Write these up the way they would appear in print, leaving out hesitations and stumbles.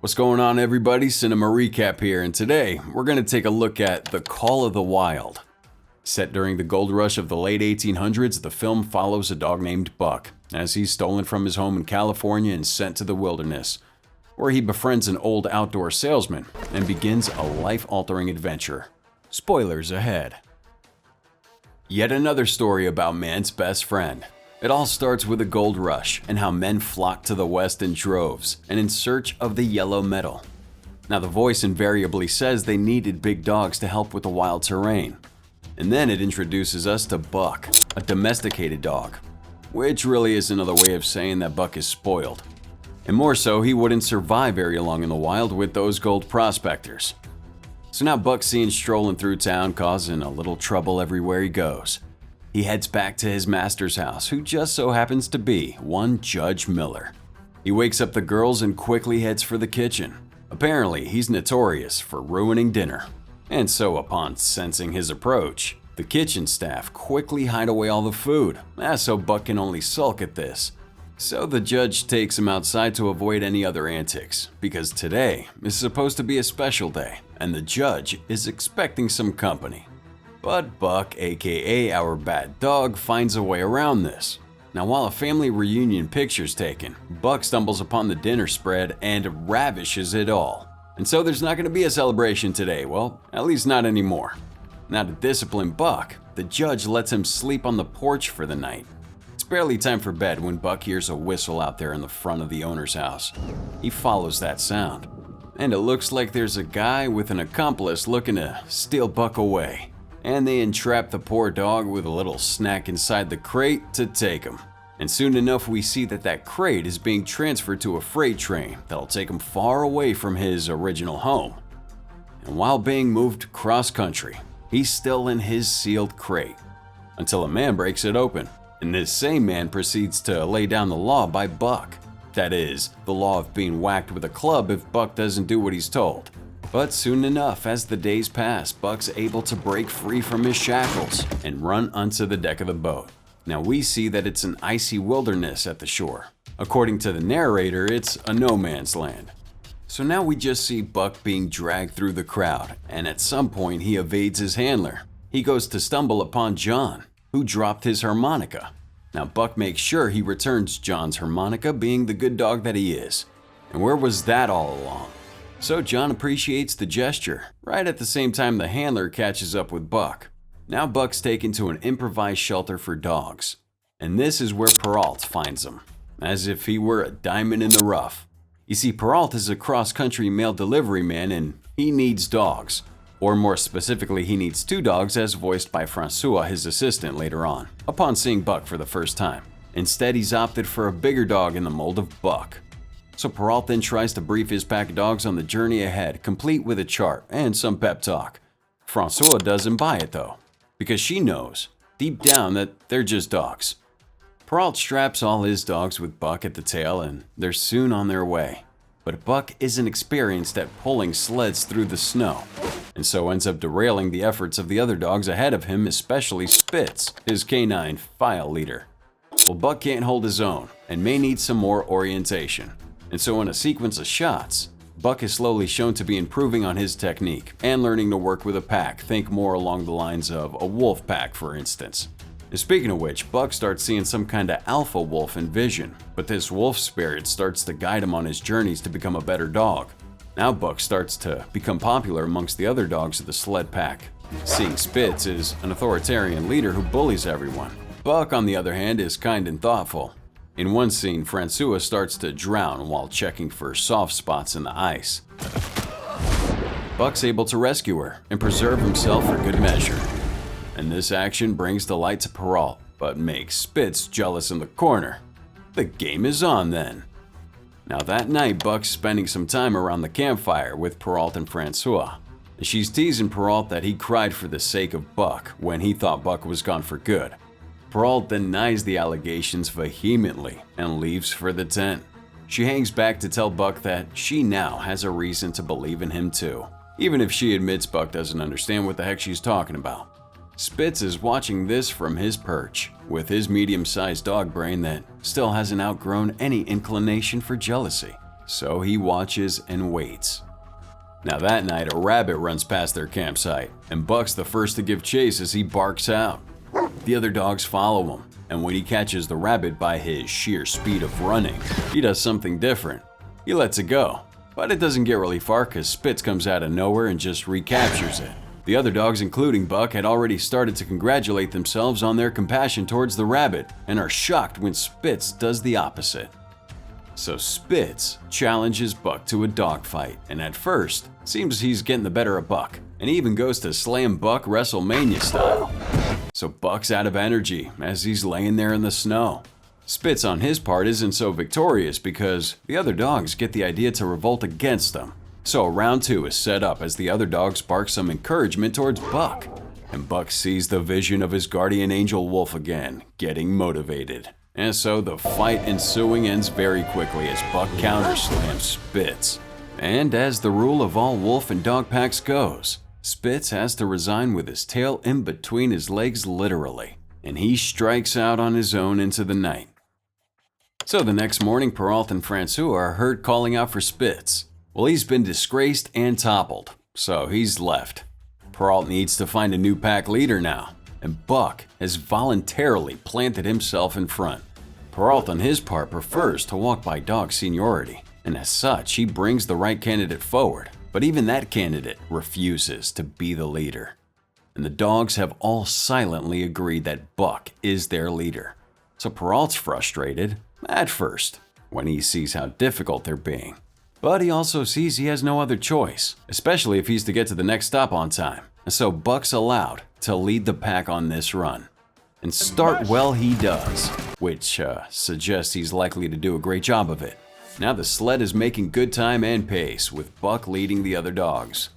What's going on, everybody? Cinema Recap here, and today we're going to take a look at The Call of the Wild. Set during the gold rush of the late 1800s, the film follows a dog named Buck as he's stolen from his home in California and sent to the wilderness, where he befriends an old outdoor salesman and begins a life-altering adventure. Spoilers ahead. Yet another story about man's best friend. It all starts with a gold rush and how men flocked to the West in droves and in search of the yellow metal. Now, the voice invariably says they needed big dogs to help with the wild terrain. And then it introduces us to Buck, a domesticated dog, which really is another way of saying that Buck is spoiled. And more so, he wouldn't survive very long in the wild with those gold prospectors. So now Buck's seen strolling through town, causing a little trouble everywhere he goes. He heads back to his master's house, who just so happens to be one Judge Miller. He wakes up the girls and quickly heads for the kitchen. Apparently, he's notorious for ruining dinner. And so upon sensing his approach, the kitchen staff quickly hide away all the food, so Buck can only sulk at this. So the judge takes him outside to avoid any other antics, because today is supposed to be a special day, and the judge is expecting some company. But Buck, aka our bad dog, finds a way around this. Now, while a family reunion picture's taken, Buck stumbles upon the dinner spread and ravishes it all. And so there's not going to be a celebration today, well, at least not anymore. Now, to discipline Buck, the judge lets him sleep on the porch for the night. It's barely time for bed when Buck hears a whistle out there in the front of the owner's house. He follows that sound, and it looks like there's a guy with an accomplice looking to steal Buck away. And they entrap the poor dog with a little snack inside the crate to take him. And soon enough, we see that crate is being transferred to a freight train that'll take him far away from his original home. And while being moved cross-country, he's still in his sealed crate, until a man breaks it open. And this same man proceeds to lay down the law by Buck. That is, the law of being whacked with a club if Buck doesn't do what he's told. But soon enough, as the days pass, Buck's able to break free from his shackles and run onto the deck of the boat. Now we see that it's an icy wilderness at the shore. According to the narrator, it's a no man's land. So now we just see Buck being dragged through the crowd, and at some point he evades his handler. He goes to stumble upon John, who dropped his harmonica. Now Buck makes sure he returns John's harmonica, being the good dog that he is. And where was that all along? So John appreciates the gesture, right at the same time the handler catches up with Buck. Now Buck's taken to an improvised shelter for dogs. And this is where Peralt finds him, as if he were a diamond in the rough. You see, Peralt is a cross-country mail delivery man and he needs dogs. Or more specifically, he needs two dogs, as voiced by Francois, his assistant, later on, upon seeing Buck for the first time. Instead, he's opted for a bigger dog in the mold of Buck. So Peralt then tries to brief his pack of dogs on the journey ahead, complete with a chart and some pep talk. Francois doesn't buy it though, because she knows, deep down, that they're just dogs. Peralt straps all his dogs with Buck at the tail and they're soon on their way. But Buck isn't experienced at pulling sleds through the snow, and so ends up derailing the efforts of the other dogs ahead of him, especially Spitz, his canine file leader. Well, Buck can't hold his own and may need some more orientation. And so in a sequence of shots, Buck is slowly shown to be improving on his technique and learning to work with a pack, think more along the lines of a wolf pack, for instance. And speaking of which, Buck starts seeing some kind of alpha wolf in vision, but this wolf spirit starts to guide him on his journeys to become a better dog. Now Buck starts to become popular amongst the other dogs of the sled pack, seeing Spitz as an authoritarian leader who bullies everyone. Buck, on the other hand, is kind and thoughtful. In one scene, Francois starts to drown while checking for soft spots in the ice. Buck's able to rescue her and preserve himself for good measure. And this action brings delight to Peralt, but makes Spitz jealous in the corner. The game is on then. Now that night, Buck's spending some time around the campfire with Peralt and Francois. She's teasing Peralt that he cried for the sake of Buck when he thought Buck was gone for good. Peralt denies the allegations vehemently and leaves for the tent. She hangs back to tell Buck that she now has a reason to believe in him too, even if she admits Buck doesn't understand what the heck she's talking about. Spitz is watching this from his perch, with his medium-sized dog brain that still hasn't outgrown any inclination for jealousy. So he watches and waits. Now that night, a rabbit runs past their campsite, and Buck's the first to give chase as he barks out. The other dogs follow him, and when he catches the rabbit by his sheer speed of running, he does something different. He lets it go, but it doesn't get really far because Spitz comes out of nowhere and just recaptures it. The other dogs, including Buck, had already started to congratulate themselves on their compassion towards the rabbit and are shocked when Spitz does the opposite. So Spitz challenges Buck to a dogfight, and at first, seems he's getting the better of Buck, and he even goes to slam Buck WrestleMania style. So Buck's out of energy as he's laying there in the snow. Spitz on his part isn't so victorious because the other dogs get the idea to revolt against them. So round 2 is set up as the other dogs bark some encouragement towards Buck, and Buck sees the vision of his guardian angel wolf again, getting motivated. And so the fight ensuing ends very quickly as Buck counterslams Spitz. And as the rule of all wolf and dog packs goes, Spitz has to resign with his tail in between his legs literally, and he strikes out on his own into the night. So the next morning, Peralt and Francois are heard calling out for Spitz. Well, he's been disgraced and toppled, so he's left. Peralt needs to find a new pack leader now, and Buck has voluntarily planted himself in front. Peralt on his part prefers to walk by dog seniority, and as such he brings the right candidate forward, but even that candidate refuses to be the leader. And the dogs have all silently agreed that Buck is their leader. So Peralt's frustrated, at first, when he sees how difficult they're being. But he also sees he has no other choice, especially if he's to get to the next stop on time. And so Buck's allowed to lead the pack on this run. And start well he does, which suggests he's likely to do a great job of it. Now the sled is making good time and pace, with Buck leading the other dogs.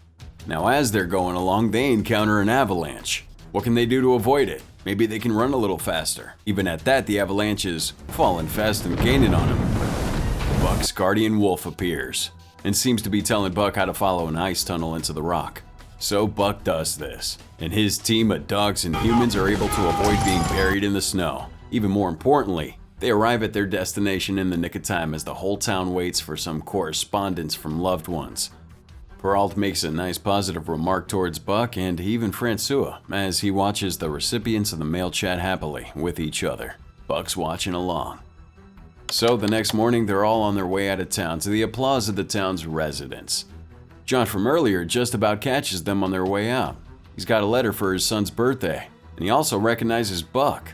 Now as they're going along, they encounter an avalanche. What can they do to avoid it? Maybe they can run a little faster. Even at that, the avalanche is falling fast and gaining on him. Buck's guardian wolf appears, and seems to be telling Buck how to follow an ice tunnel into the rock. So Buck does this, and his team of dogs and humans are able to avoid being buried in the snow. Even more importantly, they arrive at their destination in the nick of time as the whole town waits for some correspondence from loved ones. Peralt makes a nice positive remark towards Buck and even Francois as he watches the recipients of the mail chat happily with each other. Buck's watching along. So the next morning they're all on their way out of town to the applause of the town's residents. John from earlier just about catches them on their way out. He's got a letter for his son's birthday, and he also recognizes Buck.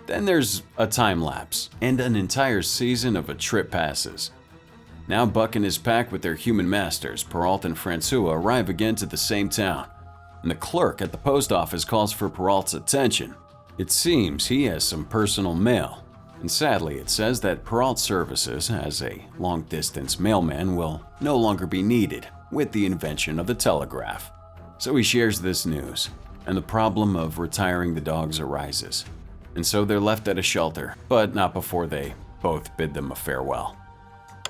Then there's a time lapse, and an entire season of a trip passes. Now Buck and his pack with their human masters, Peralt and Francois, arrive again to the same town, and the clerk at the post office calls for Peralt's attention. It seems he has some personal mail, and sadly it says that Peralt's services as a long-distance mailman will no longer be needed with the invention of the telegraph. So he shares this news, and the problem of retiring the dogs arises. And so they're left at a shelter, but not before they both bid them a farewell.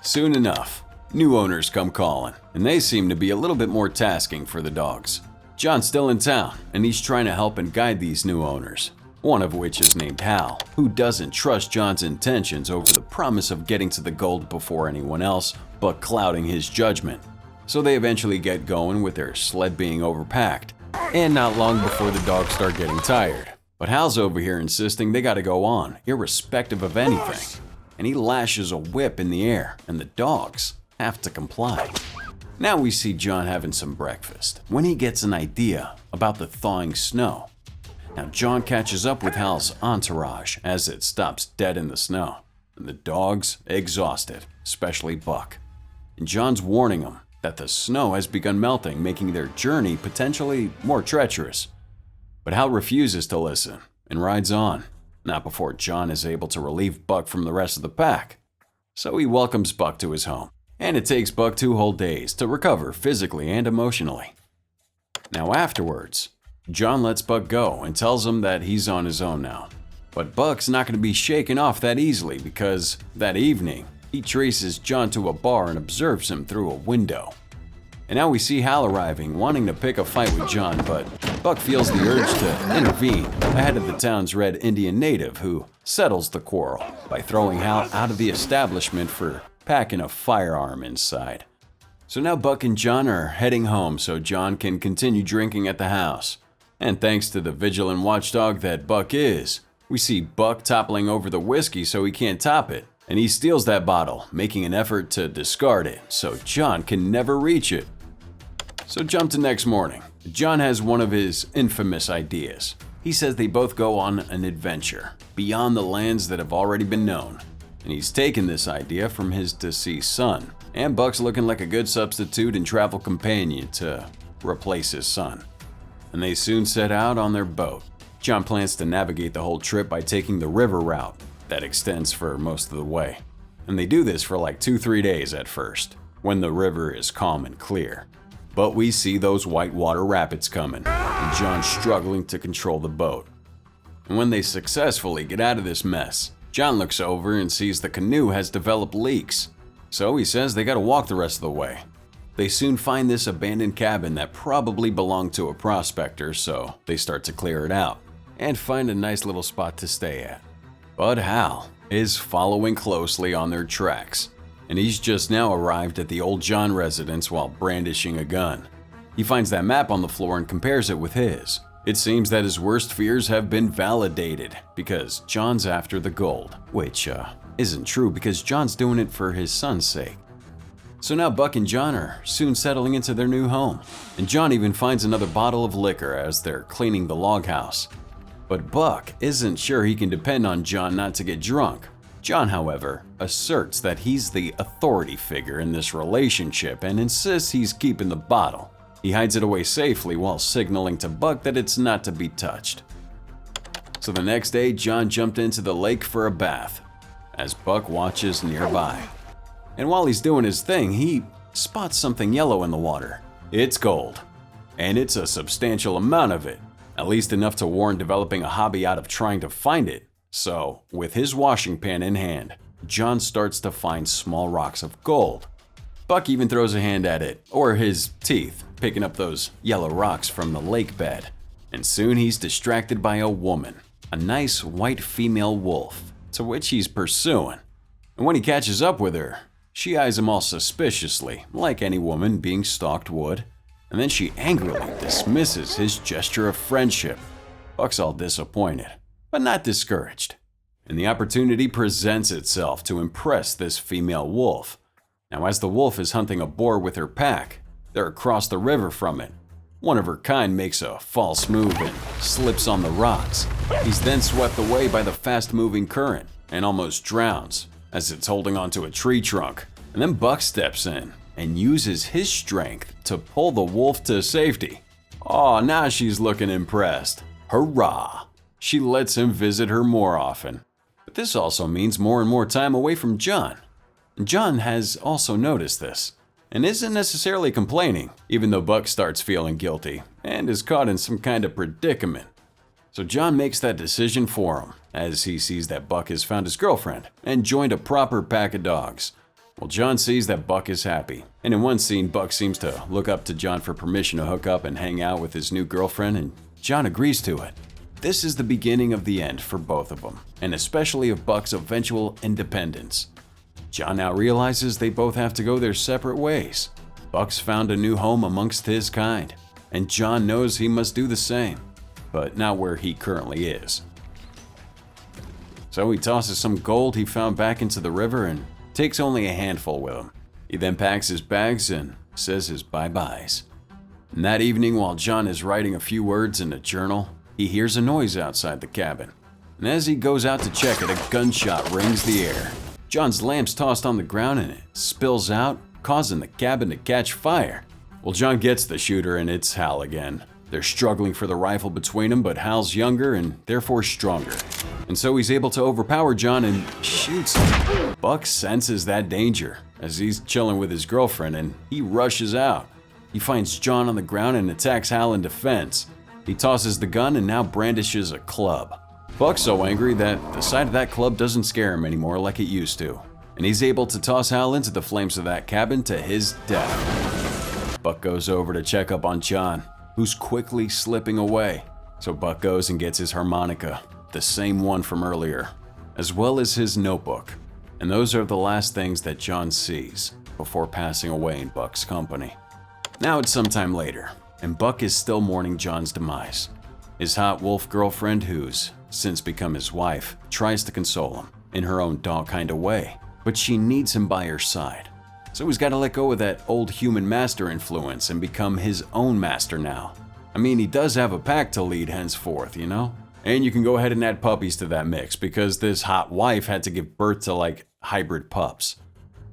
Soon enough, new owners come calling, and they seem to be a little bit more tasking for the dogs. John's still in town, and he's trying to help and guide these new owners, one of which is named Hal, who doesn't trust John's intentions over the promise of getting to the gold before anyone else, but clouding his judgment. So they eventually get going with their sled being overpacked, and not long before the dogs start getting tired. But Hal's over here insisting they gotta go on, irrespective of anything. And he lashes a whip in the air, and the dogs have to comply. Now we see John having some breakfast, when he gets an idea about the thawing snow. Now John catches up with Hal's entourage as it stops dead in the snow, and the dogs exhausted, especially Buck. And John's warning them that the snow has begun melting, making their journey potentially more treacherous. But Hal refuses to listen and rides on, not before John is able to relieve Buck from the rest of the pack. So he welcomes Buck to his home, and it takes Buck 2 whole days to recover physically and emotionally. Now afterwards, John lets Buck go and tells him that he's on his own now. But Buck's not going to be shaken off that easily because that evening, he traces John to a bar and observes him through a window. And now we see Hal arriving, wanting to pick a fight with John, but Buck feels the urge to intervene ahead of the town's red Indian native who settles the quarrel by throwing Hal out of the establishment for packing a firearm inside. So now Buck and John are heading home so John can continue drinking at the house. And thanks to the vigilant watchdog that Buck is, we see Buck toppling over the whiskey so he can't top it. And he steals that bottle, making an effort to discard it so John can never reach it. So jump to next morning. John has one of his infamous ideas. He says they both go on an adventure beyond the lands that have already been known. And he's taken this idea from his deceased son. And Buck's looking like a good substitute and travel companion to replace his son. And they soon set out on their boat. John plans to navigate the whole trip by taking the river route that extends for most of the way. And they do this for like 2-3 days at first, when the river is calm and clear. But we see those whitewater rapids coming, and John struggling to control the boat. And when they successfully get out of this mess, John looks over and sees the canoe has developed leaks. So he says they gotta walk the rest of the way. They soon find this abandoned cabin that probably belonged to a prospector, so they start to clear it out and find a nice little spot to stay at. But Hal is following closely on their tracks, and he's just now arrived at the old John residence while brandishing a gun. He finds that map on the floor and compares it with his. It seems that his worst fears have been validated because John's after the gold, which isn't true because John's doing it for his son's sake. So now Buck and John are soon settling into their new home, and John even finds another bottle of liquor as they're cleaning the log house. But Buck isn't sure he can depend on John not to get drunk. John, however, asserts that he's the authority figure in this relationship and insists he's keeping the bottle. He hides it away safely while signaling to Buck that it's not to be touched. So the next day, John jumped into the lake for a bath, as Buck watches nearby. And while he's doing his thing, he spots something yellow in the water. It's gold, and it's a substantial amount of it, at least enough to warrant developing a hobby out of trying to find it. So, with his washing pan in hand, John starts to find small rocks of gold. Buck even throws a hand at it, or his teeth, picking up those yellow rocks from the lake bed. And soon he's distracted by a woman, a nice white female wolf, to which he's pursuing. And when he catches up with her, she eyes him all suspiciously, like any woman being stalked would. And then she angrily dismisses his gesture of friendship. Buck's all disappointed, but not discouraged. And the opportunity presents itself to impress this female wolf. Now, as the wolf is hunting a boar with her pack, they're across the river from it. One of her kind makes a false move and slips on the rocks. He's then swept away by the fast-moving current and almost drowns as it's holding onto a tree trunk. And then Buck steps in and uses his strength to pull the wolf to safety. Aw, now she's looking impressed. Hurrah! She lets him visit her more often. But this also means more and more time away from John. John has also noticed this, and isn't necessarily complaining, even though Buck starts feeling guilty and is caught in some kind of predicament. So John makes that decision for him, as he sees that Buck has found his girlfriend and joined a proper pack of dogs. Well, John sees that Buck is happy, and in one scene, Buck seems to look up to John for permission to hook up and hang out with his new girlfriend, and John agrees to it. This is the beginning of the end for both of them, and especially of Buck's eventual independence. John now realizes they both have to go their separate ways. Buck's found a new home amongst his kind, and John knows he must do the same, but not where he currently is. So he tosses some gold he found back into the river and takes only a handful with him. He then packs his bags and says his bye-byes. And that evening, while John is writing a few words in a journal, he hears a noise outside the cabin. And as he goes out to check it, a gunshot rings the air. John's lamp's tossed on the ground and it spills out, causing the cabin to catch fire. Well, John gets the shooter and it's Hal again. They're struggling for the rifle between them, but Hal's younger and therefore stronger. And so he's able to overpower John and shoots him. Buck senses that danger as he's chilling with his girlfriend and he rushes out. He finds John on the ground and attacks Hal in defense. He tosses the gun and now brandishes a club. Buck's so angry that the sight of that club doesn't scare him anymore like it used to, and he's able to toss Hal into the flames of that cabin to his death. Buck goes over to check up on John, who's quickly slipping away. So Buck goes and gets his harmonica, the same one from earlier, as well as his notebook. And those are the last things that John sees before passing away in Buck's company. Now it's sometime later, and Buck is still mourning John's demise. His hot wolf girlfriend, who's since become his wife, tries to console him in her own dog kind of way, but she needs him by her side. So he's got to let go of that old human master influence and become his own master now. I mean, he does have a pack to lead henceforth, you know? And you can go ahead and add puppies to that mix because this hot wife had to give birth to like hybrid pups.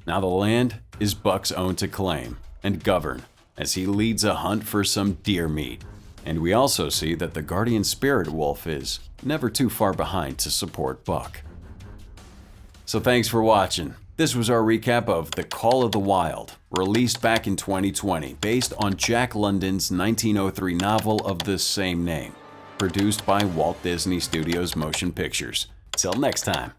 Now the land is Buck's own to claim and govern as he leads a hunt for some deer meat. And we also see that the guardian spirit wolf is never too far behind to support Buck. So thanks for watching. This was our recap of The Call of the Wild, released back in 2020, based on Jack London's 1903 novel of the same name, produced by Walt Disney Studios Motion Pictures. Till next time.